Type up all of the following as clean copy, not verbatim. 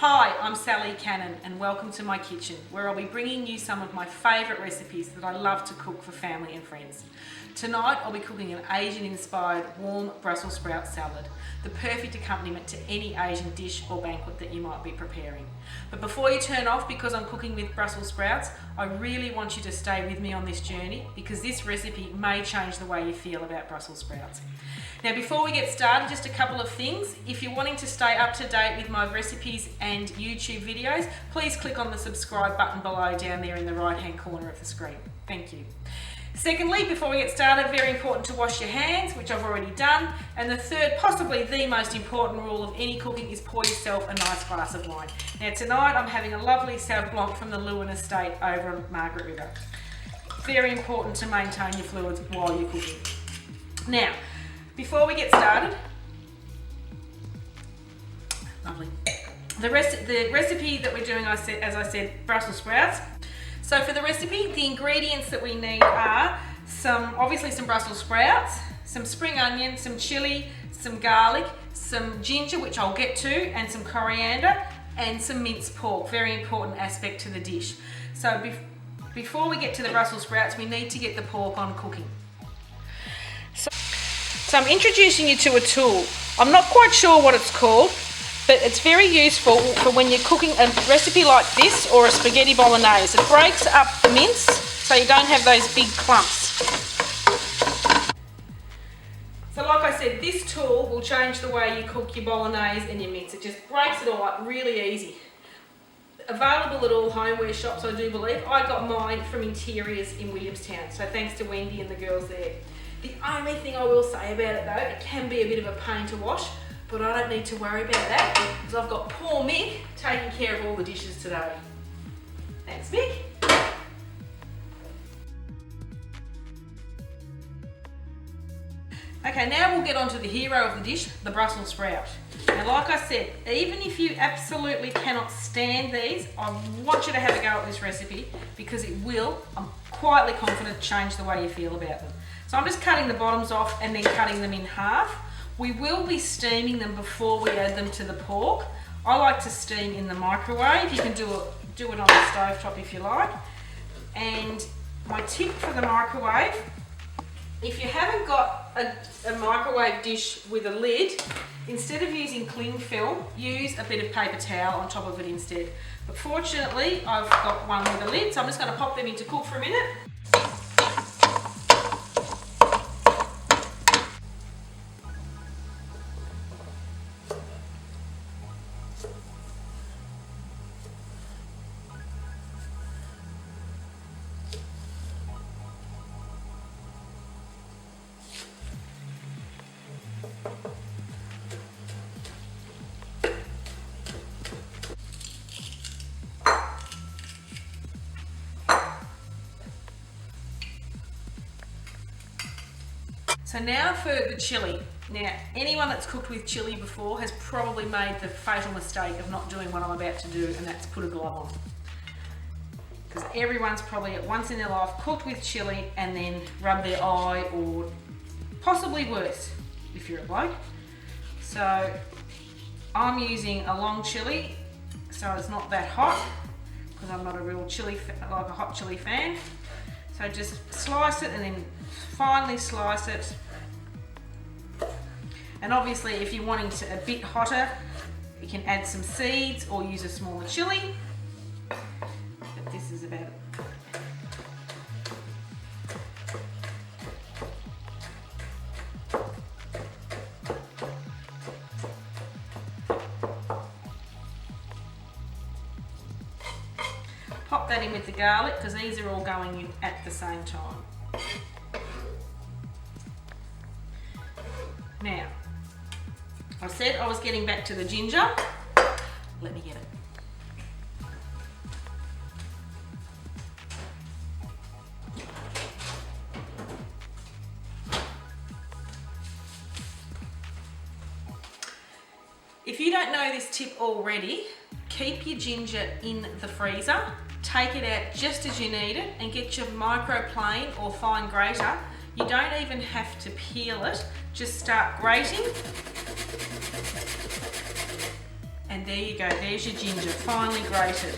Hi, I'm Sally Cannon and welcome to my kitchen where I'll be bringing you some of my favourite recipes that I love to cook for family and friends. Tonight I'll be cooking an Asian inspired warm Brussels sprout salad, the perfect accompaniment to any Asian dish or banquet that you might be preparing. But before you turn off, because I'm cooking with Brussels sprouts, I really want you to stay with me on this journey because this recipe may change the way you feel about Brussels sprouts. Now before we get started, just a couple of things. If you're wanting to stay up to date with my recipes and YouTube videos, please click on the subscribe button below down there in the right hand corner of the screen. Thank you. Secondly, before we get started, very important to wash your hands, which I've already done. And the third, possibly the most important rule of any cooking, is pour yourself a nice glass of wine. Now tonight I'm having a lovely Sauv Blanc from the Lewin Estate over on Margaret River. Very important to maintain your fluids while you're cooking. Now, before we get started, lovely. The recipe that we're doing, as I said, Brussels sprouts. So for the recipe, the ingredients that we need are obviously some Brussels sprouts, some spring onion, some chilli, some garlic, some ginger, which I'll get to, and some coriander, and some minced pork. Very important aspect to the dish. So before we get to the Brussels sprouts, we need to get the pork on cooking. So I'm introducing you to a tool. I'm not quite sure what it's called, but it's very useful for when you're cooking a recipe like this or a spaghetti bolognese. It breaks up the mince so you don't have those big clumps. So like I said, this tool will change the way you cook your bolognese and your mince. It just breaks it all up really easy. Available at all homeware shops, I do believe. I got mine from Interiors in Williamstown, so thanks to Wendy and the girls there. The only thing I will say about it though, it can be a bit of a pain to wash, but I don't need to worry about that because I've got poor Mick taking care of all the dishes today. Thanks, Mick. Okay, now we'll get on to the hero of the dish, the Brussels sprout. Now, like I said, even if you absolutely cannot stand these, I want you to have a go at this recipe because it will, I'm quietly confident, change the way you feel about them. So I'm just cutting the bottoms off and then cutting them in half. We will be steaming them before we add them to the pork. I like to steam in the microwave. You can do it on the stovetop if you like. And my tip for the microwave, if you haven't got a microwave dish with a lid, instead of using cling film, use a bit of paper towel on top of it instead. But fortunately, I've got one with a lid, so I'm just going to pop them in to cook for a minute. So now for the chilli. Now, anyone that's cooked with chilli before has probably made the fatal mistake of not doing what I'm about to do, and that's put a glove on. Because everyone's probably at once in their life cooked with chilli and then rubbed their eye, or possibly worse if you're a bloke. So I'm using a long chilli, so it's not that hot, because I'm not a real like a hot chilli fan. So just slice it and then finely slice it. And obviously if you're wanting to a bit hotter, you can add some seeds or use a smaller chilli. But this is about it. Pop that in with the garlic because these are all going in at the same time. Now, I said I was getting back to the ginger. Let me get it. If you don't know this tip already, keep your ginger in the freezer, take it out just as you need it, and get your microplane or fine grater. You don't even have to peel it, just start grating And there you go, there's your ginger, finely grated.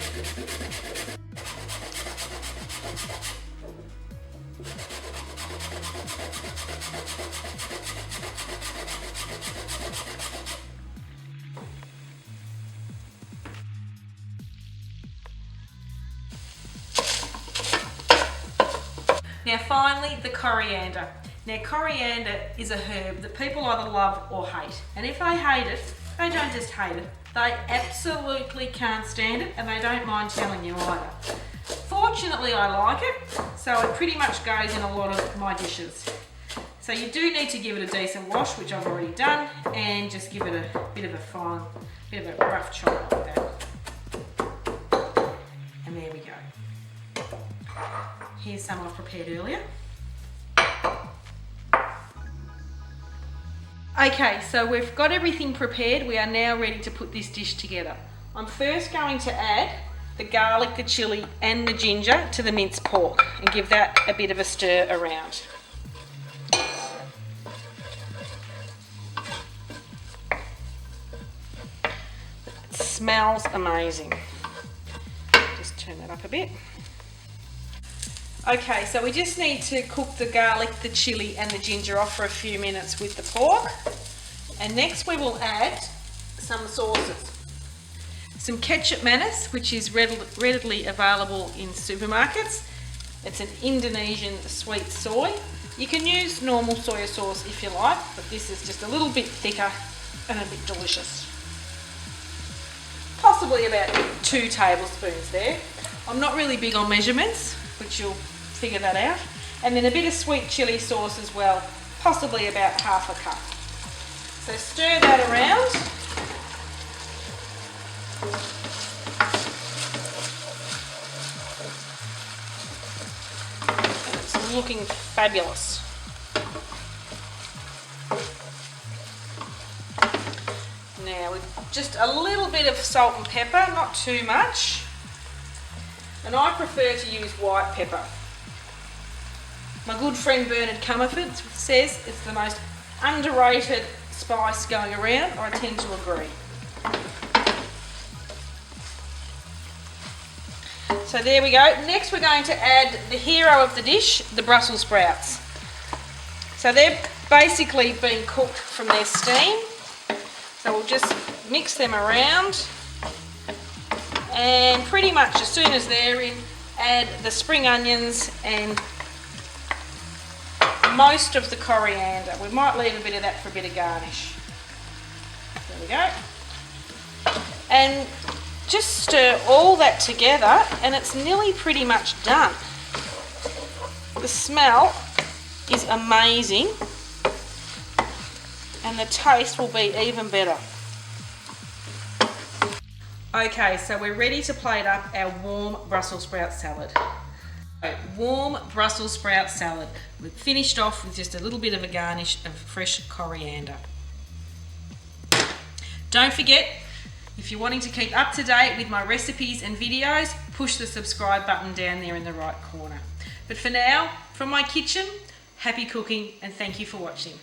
Now finally, the coriander. Now coriander is a herb that people either love or hate. And if they hate it, they don't just hate it, they absolutely can't stand it, and they don't mind telling you either. Fortunately, I like it, so it pretty much goes in a lot of my dishes. So you do need to give it a decent wash, which I've already done, and just give it a bit of a rough chop like that. And there we go. Here's some I've prepared earlier. Okay, so we've got everything prepared. We are now ready to put this dish together. I'm first going to add the garlic, the chilli and the ginger to the minced pork and give that a bit of a stir around. It smells amazing. Just turn that up a bit. Okay, so we just need to cook the garlic, the chilli and the ginger off for a few minutes with the pork. And next we will add some sauces. Some Ketjap Manis, which is readily available in supermarkets. It's an Indonesian sweet soy. You can use normal soy sauce if you like, but this is just a little bit thicker and a bit delicious. Possibly about 2 tablespoons there. I'm not really big on measurements, which you'll figure that out. And then a bit of sweet chilli sauce as well, possibly about half a cup. So stir that around. It's looking fabulous. Now with just a little bit of salt and pepper, not too much. And I prefer to use white pepper. My good friend Bernard Comerford says it's the most underrated spice going around. I tend to agree. So there we go. Next we're going to add the hero of the dish, the Brussels sprouts. So they've basically been cooked from their steam. So we'll just mix them around. And pretty much as soon as they're in, add the spring onions and most of the coriander. We might leave a bit of that for a bit of garnish. There we go. And just stir all that together and it's nearly pretty much done. The smell is amazing and the taste will be even better. Okay, so we're ready to plate up our warm Brussels sprout salad. Warm Brussels sprout salad. We've finished off with just a little bit of a garnish of fresh coriander. Don't forget, if you're wanting to keep up to date with my recipes and videos, push the subscribe button down there in the right corner. But for now, from my kitchen, happy cooking and thank you for watching.